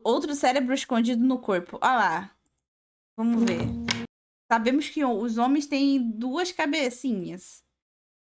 Outro cérebro escondido no corpo. Olha lá. Vamos ver. Sabemos que os homens têm duas cabecinhas.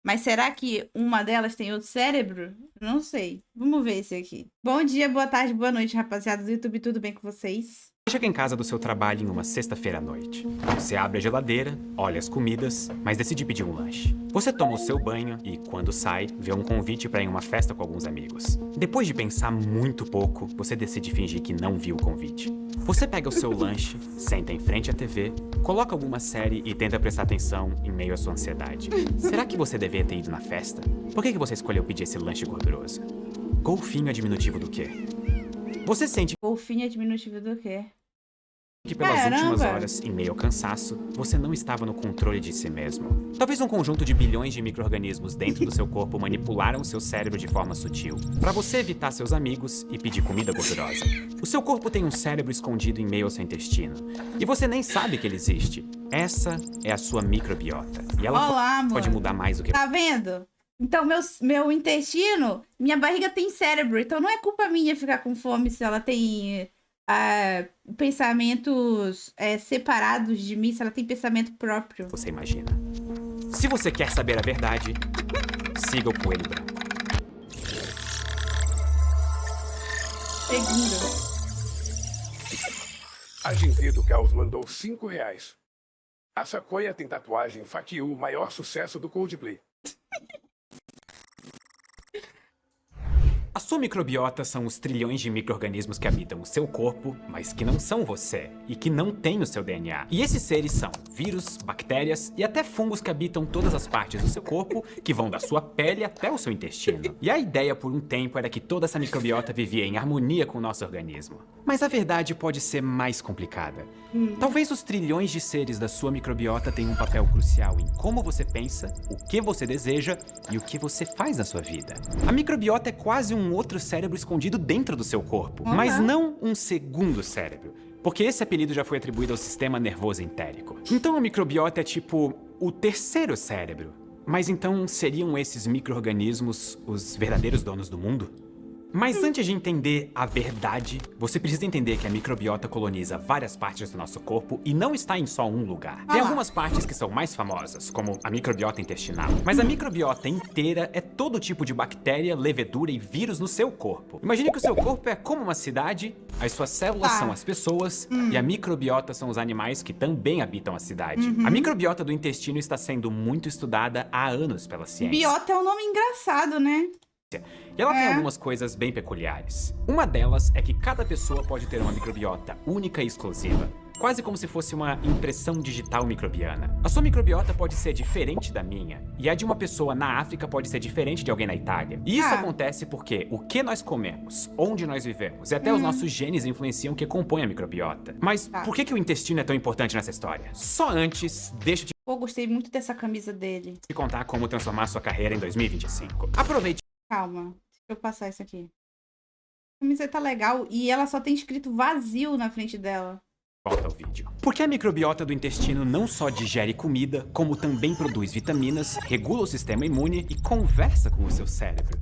Mas será que uma delas tem outro cérebro? Não sei. Vamos ver esse aqui. Bom dia, boa tarde, boa noite, rapaziada do YouTube. Tudo bem com vocês? Chega em casa do seu trabalho em uma sexta-feira à noite. Você abre a geladeira, olha as comidas, mas decide pedir um lanche. Você toma o seu banho e, quando sai, vê um convite para ir em uma festa com alguns amigos. Depois de pensar muito pouco, você decide fingir que não viu o convite. Você pega o seu lanche, senta em frente à TV, coloca alguma série e tenta prestar atenção em meio à sua ansiedade. Será que você deveria ter ido na festa? Por que você escolheu pedir esse lanche gorduroso? Golfinho é diminutivo do quê? Você sente Golfinho é diminutivo do quê? que pelas Caramba! últimas horas, em meio ao cansaço, você não estava no controle de si mesmo. Talvez um conjunto de bilhões de micro-organismos dentro do seu corpo manipularam seu cérebro de forma sutil, para você evitar seus amigos e pedir comida gordurosa. O seu corpo tem um cérebro escondido em meio ao seu intestino, e você nem sabe que ele existe. Essa é a sua microbiota, e ela Olá, pode mano. mudar mais do que... Tá vendo? Então, meu intestino, minha barriga tem cérebro. Então, não é culpa minha ficar com fome se ela tem pensamentos separados de mim, se ela tem pensamento próprio. você imagina. Se você quer saber a verdade, siga o Coelho Branco. Seguindo. Agenteiro Caos mandou R$ 5. A Sacoia tem tatuagem Fuck You, o maior sucesso do Coldplay. A sua microbiota são os trilhões de micro-organismos que habitam o seu corpo, mas que não são você, e que não têm o seu DNA. E esses seres são vírus, bactérias e até fungos que habitam todas as partes do seu corpo, que vão da sua pele até o seu intestino. E a ideia por um tempo era que toda essa microbiota vivia em harmonia com o nosso organismo. Mas a verdade pode ser mais complicada. Talvez os trilhões de seres da sua microbiota tenham um papel crucial em como você pensa, o que você deseja e o que você faz na sua vida. A microbiota é quase um outro cérebro escondido dentro do seu corpo, mas não um segundo cérebro, porque esse apelido já foi atribuído ao sistema nervoso entérico. Então a microbiota é tipo o terceiro cérebro. Mas então seriam esses micro-organismos os verdadeiros donos do mundo? Mas antes de entender a verdade, você precisa entender que a microbiota coloniza várias partes do nosso corpo e não está em só um lugar. Tem algumas partes que são mais famosas, como a microbiota intestinal. Mas a microbiota inteira é todo tipo de bactéria, levedura e vírus no seu corpo. Imagine que o seu corpo é como uma cidade, as suas células são as pessoas e a microbiota são os animais que também habitam a cidade. A microbiota do intestino está sendo muito estudada há anos pela ciência. Biota é um nome engraçado, né? E ela tem algumas coisas bem peculiares. Uma delas é que cada pessoa pode ter uma microbiota única e exclusiva, quase como se fosse uma impressão digital microbiana. A sua microbiota pode ser diferente da minha, e a de uma pessoa na África pode ser diferente de alguém na Itália. E isso acontece porque o que nós comemos, onde nós vivemos e até os nossos genes influenciam o que compõe a microbiota. Mas por que o intestino é tão importante nessa história? Só antes, deixa eu Pô, gostei muito dessa camisa dele. te contar como transformar sua carreira em 2025. Aproveite. Calma, deixa eu passar isso aqui. A camiseta legal e ela só tem escrito vazio na frente dela. Volta ao vídeo. Porque a microbiota do intestino não só digere comida, como também produz vitaminas, regula o sistema imune e conversa com o seu cérebro.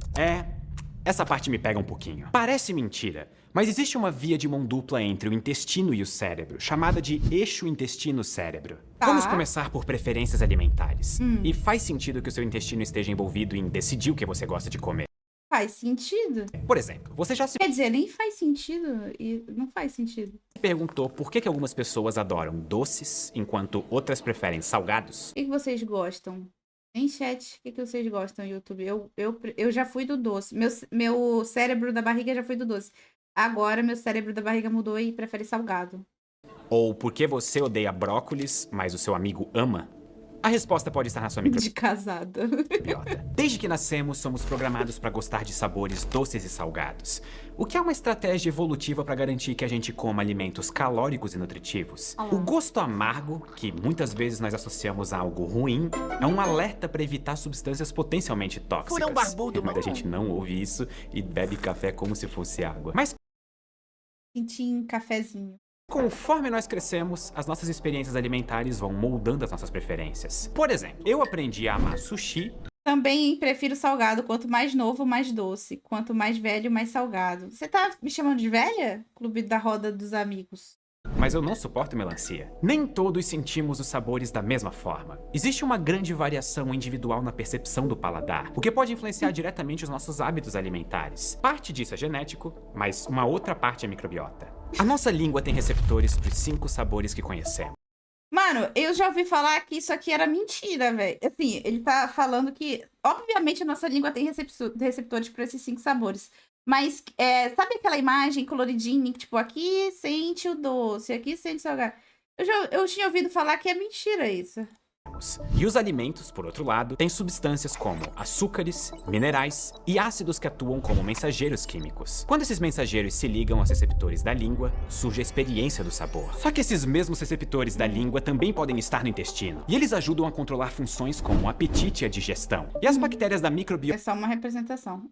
Essa parte me pega um pouquinho. Parece mentira, mas existe uma via de mão dupla entre o intestino e o cérebro, chamada de eixo intestino-cérebro. Vamos começar por preferências alimentares. E faz sentido que o seu intestino esteja envolvido em decidir o que você gosta de comer. Faz sentido? Por exemplo, você já se Quer dizer, nem faz sentido e não faz sentido. perguntou por que algumas pessoas adoram doces, enquanto outras preferem salgados? O que vocês gostam? Em chat, o que vocês gostam, YouTube? Eu já fui do doce. Meu cérebro da barriga já foi do doce. Agora, meu cérebro da barriga mudou e prefere salgado. Ou por que você odeia brócolis, mas o seu amigo ama? A resposta pode estar na sua De casada. microbiota. Desde que nascemos, somos programados para gostar de sabores doces e salgados, o que é uma estratégia evolutiva para garantir que a gente coma alimentos calóricos e nutritivos. O gosto amargo, que muitas vezes nós associamos a algo ruim, é um alerta para evitar substâncias potencialmente tóxicas. Furão barbudo, Mas a gente não ouve isso e bebe café como se fosse água. Mas Tintim, cafezinho. conforme nós crescemos, as nossas experiências alimentares vão moldando as nossas preferências. Por exemplo, eu aprendi a amar sushi Também prefiro salgado. Quanto mais novo, mais doce. Quanto mais velho, mais salgado. Você tá me chamando de velha? Clube da Roda dos Amigos. Mas eu não suporto melancia. Nem todos sentimos os sabores da mesma forma. Existe uma grande variação individual na percepção do paladar, o que pode influenciar diretamente os nossos hábitos alimentares. Parte disso é genético, mas uma outra parte é microbiota. A nossa língua tem receptores para os 5 sabores que conhecemos. Mano, eu já ouvi falar que isso aqui era mentira, velho. Assim, ele tá falando que, obviamente, a nossa língua tem receptores para esses 5 sabores. Mas, sabe aquela imagem coloridinha que, tipo, aqui sente o doce, aqui sente o salgado? Eu tinha ouvido falar que é mentira isso. E os alimentos, por outro lado, têm substâncias como açúcares, minerais e ácidos que atuam como mensageiros químicos. Quando esses mensageiros se ligam aos receptores da língua, surge a experiência do sabor. Só que esses mesmos receptores da língua também podem estar no intestino, e eles ajudam a controlar funções como o apetite e a digestão. E as bactérias da microbiota É só uma representação.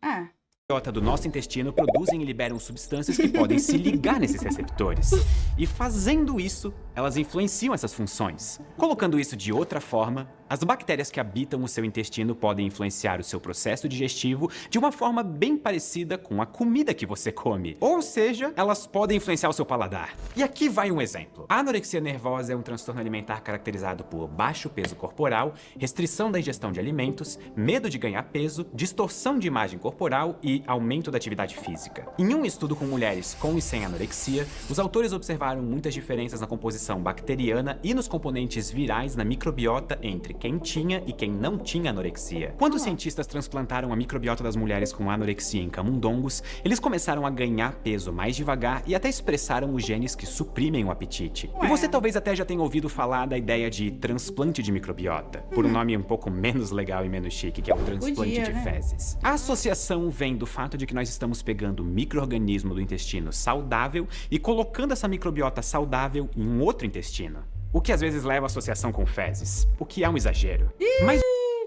do nosso intestino produzem e liberam substâncias que podem se ligar nesses receptores. E fazendo isso, elas influenciam essas funções. Colocando isso de outra forma, as bactérias que habitam o seu intestino podem influenciar o seu processo digestivo de uma forma bem parecida com a comida que você come. Ou seja, elas podem influenciar o seu paladar. E aqui vai um exemplo. A anorexia nervosa é um transtorno alimentar caracterizado por baixo peso corporal, restrição da ingestão de alimentos, medo de ganhar peso, distorção de imagem corporal e aumento da atividade física. Em um estudo com mulheres com e sem anorexia, os autores observaram muitas diferenças na composição bacteriana e nos componentes virais na microbiota entre quem tinha e quem não tinha anorexia. Quando os cientistas transplantaram a microbiota das mulheres com anorexia em camundongos, eles começaram a ganhar peso mais devagar e até expressaram os genes que suprimem o apetite. E você talvez até já tenha ouvido falar da ideia de transplante de microbiota, por um nome um pouco menos legal e menos chique, que é o transplante de fezes. A associação vem do fato de que nós estamos pegando micro-organismo do intestino saudável e colocando essa microbiota saudável em um outro intestino. O que às vezes leva à associação com fezes, o que é um exagero. Mas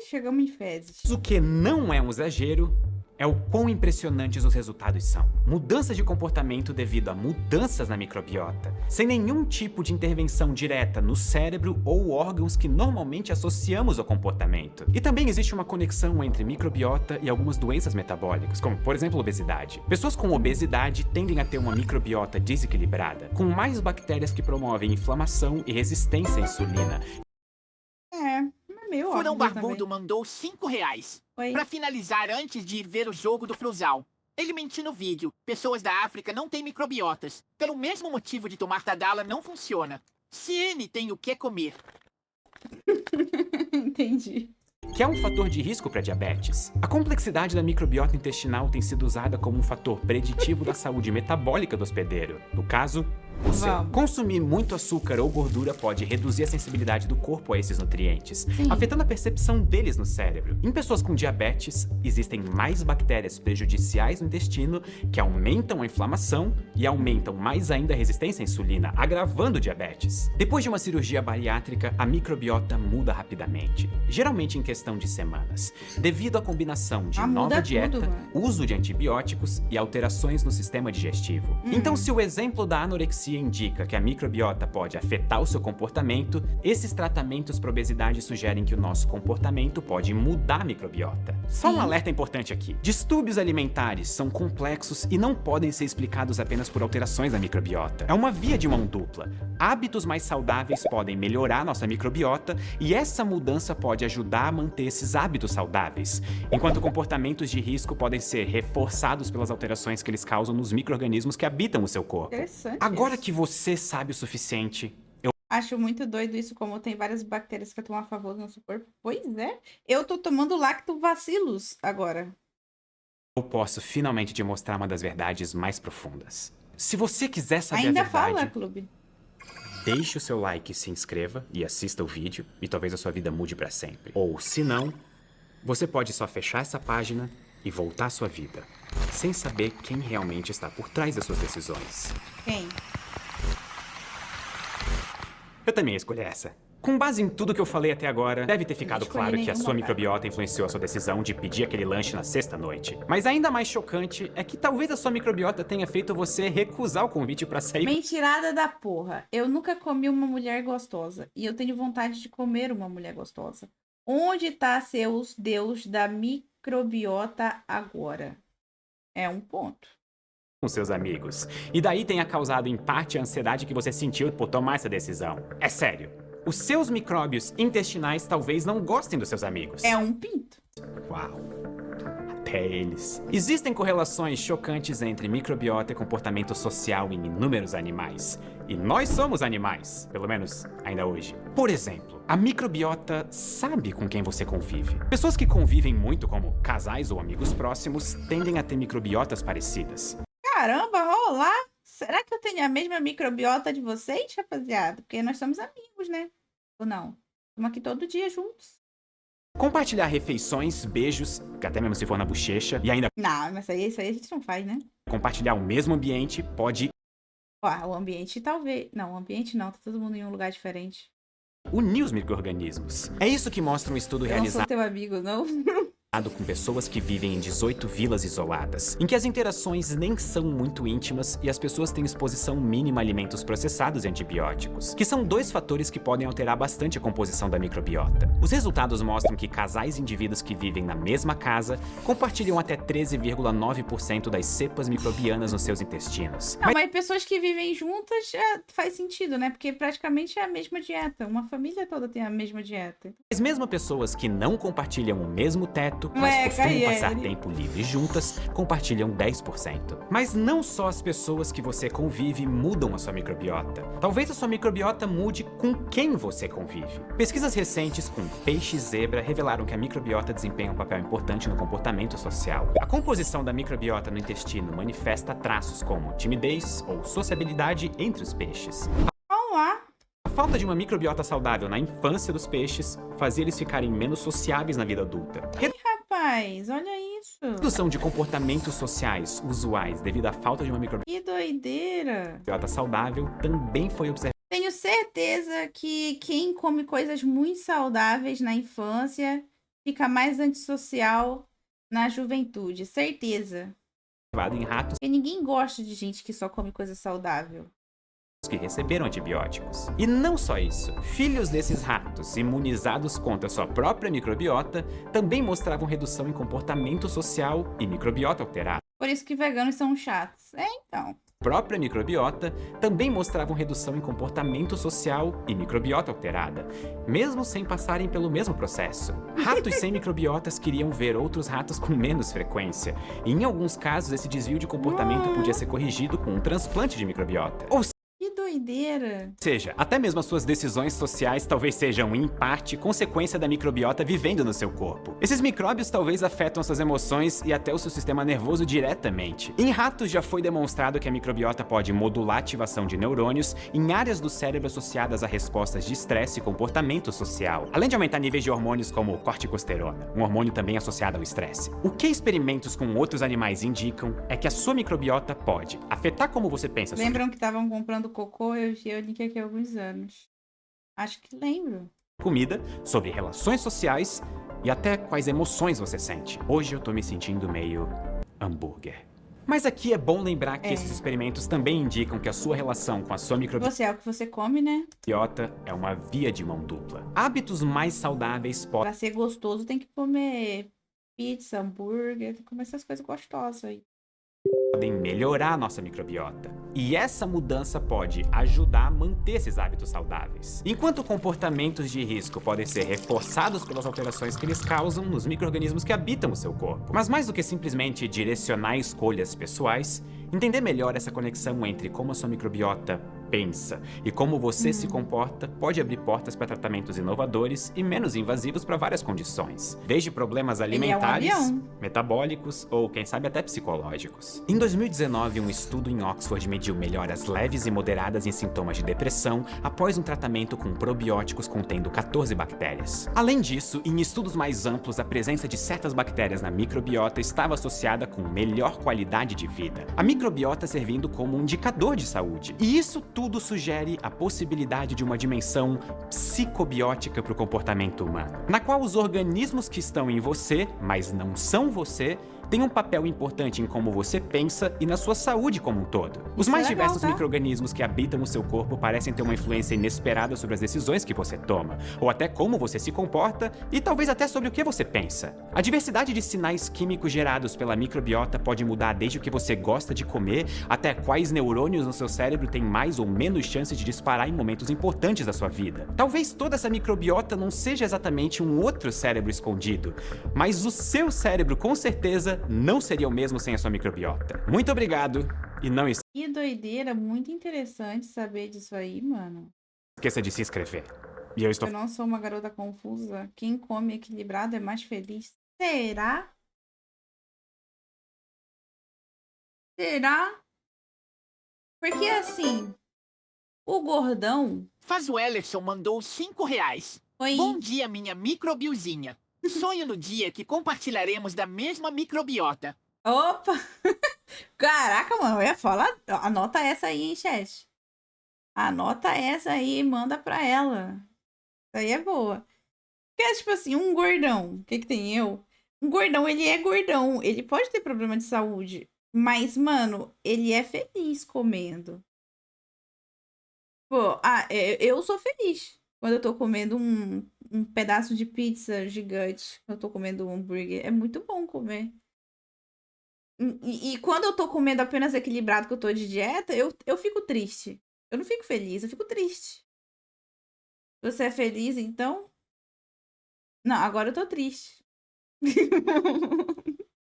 Chegamos em fezes. o que não é um exagero é o quão impressionantes os resultados são. Mudanças de comportamento devido a mudanças na microbiota, sem nenhum tipo de intervenção direta no cérebro ou órgãos que normalmente associamos ao comportamento. E também existe uma conexão entre microbiota e algumas doenças metabólicas, como, por exemplo, obesidade. Pessoas com obesidade tendem a ter uma microbiota desequilibrada, com mais bactérias que promovem inflamação e resistência à insulina. Meio Furão óbvio Barbudo também. mandou R$5. Oi. Pra finalizar antes de ir ver o jogo do Flusal. Ele mentiu no vídeo. Pessoas da África não têm microbiotas. Pelo mesmo motivo de tomar Tadala não funciona. Ciene tem o que comer. Entendi. Que é um fator de risco para diabetes. A complexidade da microbiota intestinal tem sido usada como um fator preditivo da saúde metabólica do hospedeiro. No caso, você. Vamos. Consumir muito açúcar ou gordura pode reduzir a sensibilidade do corpo a esses nutrientes, Sim. afetando a percepção deles no cérebro. Em pessoas com diabetes, existem mais bactérias prejudiciais no intestino que aumentam a inflamação e aumentam mais ainda a resistência à insulina, agravando o diabetes. Depois de uma cirurgia bariátrica, a microbiota muda rapidamente, geralmente em questão de semanas, devido à combinação de Muda nova dieta, tudo, mano. uso de antibióticos e alterações no sistema digestivo. Então, se o exemplo da anorexia indica que a microbiota pode afetar o seu comportamento, esses tratamentos para obesidade sugerem que o nosso comportamento pode mudar a microbiota. Só um alerta importante aqui. Distúrbios alimentares são complexos e não podem ser explicados apenas por alterações na microbiota. É uma via de mão dupla. Hábitos mais saudáveis podem melhorar nossa microbiota e essa mudança pode ajudar a manter esses hábitos saudáveis, enquanto comportamentos de risco podem ser reforçados pelas alterações que eles causam nos micro-organismos que habitam o seu corpo. Interessante. Agora isso. que você sabe o suficiente, Acho muito doido isso, como tem várias bactérias que atuam a favor do nosso corpo. Pois é. Eu tô tomando lactobacilos agora. eu posso finalmente te mostrar uma das verdades mais profundas. Se você quiser saber Ainda a verdade, fala, clube. deixe o seu like, se inscreva e assista o vídeo e talvez a sua vida mude pra sempre. Ou, se não, você pode só fechar essa página e voltar à sua vida, sem saber quem realmente está por trás das suas decisões. Quem? Eu também escolhi essa. Com base em tudo que eu falei até agora, deve ter ficado escolhi claro que a nenhuma, sua cara. microbiota influenciou a sua decisão de pedir aquele lanche na sexta-noite. Mas ainda mais chocante é que talvez a sua microbiota tenha feito você recusar o convite pra sair. Mentirada da porra. Eu nunca comi uma mulher gostosa. E eu tenho vontade de comer uma mulher gostosa. Onde tá seus deus da microbiota agora? É um ponto. Com seus amigos. E daí tenha causado em parte a ansiedade que você sentiu por tomar essa decisão. É sério. Os seus micróbios intestinais talvez não gostem dos seus amigos. É um pinto. Uau. Até eles. Existem correlações chocantes entre microbiota e comportamento social em inúmeros animais. E nós somos animais, pelo menos ainda hoje. Por exemplo, a microbiota sabe com quem você convive. Pessoas que convivem muito, como casais ou amigos próximos, tendem a ter microbiotas parecidas. Caramba, olá! Será que eu tenho a mesma microbiota de vocês, rapaziada? Porque nós somos amigos, né? Ou não? Estamos aqui todo dia juntos. Compartilhar refeições, beijos, até mesmo se for na bochecha, e ainda Não, mas isso aí a gente não faz, né? compartilhar o mesmo ambiente pode Ó, o ambiente talvez... Não, o ambiente não. Tá todo mundo em um lugar diferente. unir os micro-organismos. É isso que mostra um estudo Eu não sou realizado teu amigo, não. com pessoas que vivem em 18 vilas isoladas, em que as interações nem são muito íntimas e as pessoas têm exposição mínima a alimentos processados e antibióticos, que são dois fatores que podem alterar bastante a composição da microbiota. Os resultados mostram que casais e indivíduos que vivem na mesma casa compartilham até 13,9% das cepas microbianas nos seus intestinos. Não, mas pessoas que vivem juntas já faz sentido, né? Porque praticamente é a mesma dieta. Uma família toda tem a mesma dieta. Mas mesmo pessoas que não compartilham o mesmo teto, Ué, mas costumam Caiane. passar tempo livre juntas, compartilham 10%. Mas não só as pessoas que você convive mudam a sua microbiota. Talvez a sua microbiota mude com quem você convive. Pesquisas recentes com peixe e zebra revelaram que a microbiota desempenha um papel importante no comportamento social. A composição da microbiota no intestino manifesta traços como timidez ou sociabilidade entre os peixes. Olá! A falta de uma microbiota saudável na infância dos peixes fazia eles ficarem menos sociáveis na vida adulta. Rapaz, olha isso. Redução de comportamentos sociais usuais devido à falta de uma Que doideira. microbiota saudável também foi observada Tenho certeza que quem come coisas muito saudáveis na infância fica mais antissocial na juventude. Certeza. em ratos Porque ninguém gosta de gente que só come coisa saudável. que receberam antibióticos. E não só isso, filhos desses ratos imunizados contra sua própria microbiota também mostravam redução em comportamento social e microbiota alterada. Por isso que veganos são chatos. É, então. Própria microbiota também mostravam redução em comportamento social e microbiota alterada, mesmo sem passarem pelo mesmo processo. Ratos sem microbiotas queriam ver outros ratos com menos frequência, e em alguns casos esse desvio de comportamento podia ser corrigido com um transplante de microbiota. Ou Que doideira. seja, até mesmo as suas decisões sociais talvez sejam, em parte, consequência da microbiota vivendo no seu corpo. Esses micróbios talvez afetam suas emoções e até o seu sistema nervoso diretamente. Em ratos já foi demonstrado que a microbiota pode modular a ativação de neurônios em áreas do cérebro associadas a respostas de estresse e comportamento social, além de aumentar níveis de hormônios como corticosterona, um hormônio também associado ao estresse. O que experimentos com outros animais indicam é que a sua microbiota pode afetar como você pensa sobre Lembram que estavam comprando cocô? Eu linkei aqui há alguns anos. Acho que lembro. comida, sobre relações sociais e até quais emoções você sente. Hoje eu tô me sentindo meio hambúrguer. Mas aqui é bom lembrar que esses experimentos também indicam que a sua relação com a sua microbiota Você é o que você come, né? é uma via de mão dupla. Hábitos mais saudáveis podem Pra ser gostoso tem que comer pizza, hambúrguer, tem que comer essas coisas gostosas aí. melhorar a nossa microbiota. E essa mudança pode ajudar a manter esses hábitos saudáveis. Enquanto comportamentos de risco podem ser reforçados pelas alterações que eles causam nos micro-organismos que habitam o seu corpo. Mas mais do que simplesmente direcionar escolhas pessoais, entender melhor essa conexão entre como a sua microbiota pensa e como você se comporta pode abrir portas para tratamentos inovadores e menos invasivos para várias condições, desde problemas alimentares, avião. metabólicos ou, quem sabe, até psicológicos. Em 2019, um estudo em Oxford mediu melhoras leves e moderadas em sintomas de depressão após um tratamento com probióticos contendo 14 bactérias. Além disso, em estudos mais amplos, a presença de certas bactérias na microbiota estava associada com melhor qualidade de vida. A microbiota servindo como um indicador de saúde. E isso tudo sugere a possibilidade de uma dimensão psicobiótica para o comportamento humano, na qual os organismos que estão em você, mas não são você, tem um papel importante em como você pensa e na sua saúde como um todo. Os Isso mais é legal, diversos tá? micro-organismos que habitam o seu corpo parecem ter uma influência inesperada sobre as decisões que você toma, ou até como você se comporta, e talvez até sobre o que você pensa. A diversidade de sinais químicos gerados pela microbiota pode mudar desde o que você gosta de comer, até quais neurônios no seu cérebro têm mais ou menos chance de disparar em momentos importantes da sua vida. Talvez toda essa microbiota não seja exatamente um outro cérebro escondido, mas o seu cérebro com certeza não seria o mesmo sem a sua microbiota. Muito obrigado e não Que doideira, muito interessante saber disso aí, mano. esqueça de se inscrever. E eu estou Eu não sou uma garota confusa. Quem come equilibrado é mais feliz. Será? Será? Porque assim, o gordão Faz o Ellerson mandou R$ 5. foi. Bom dia, minha microbiozinha. Sonho no dia que compartilharemos da mesma microbiota. Opa! Caraca, mano, eu ia falar. Anota essa aí, hein, chat. Anota essa aí e manda pra ela. Isso aí é boa. Porque é tipo assim, um gordão. O que que tem eu? Um gordão, ele é gordão. Ele pode ter problema de saúde. Mas, mano, ele é feliz comendo. Pô, eu sou feliz quando eu tô comendo um pedaço de pizza gigante. Quando eu tô comendo um hambúrguer. É muito bom comer. E quando eu tô comendo apenas equilibrado, que eu tô de dieta, eu fico triste. Eu não fico feliz, eu fico triste. Você é feliz, então? Não, agora eu tô triste.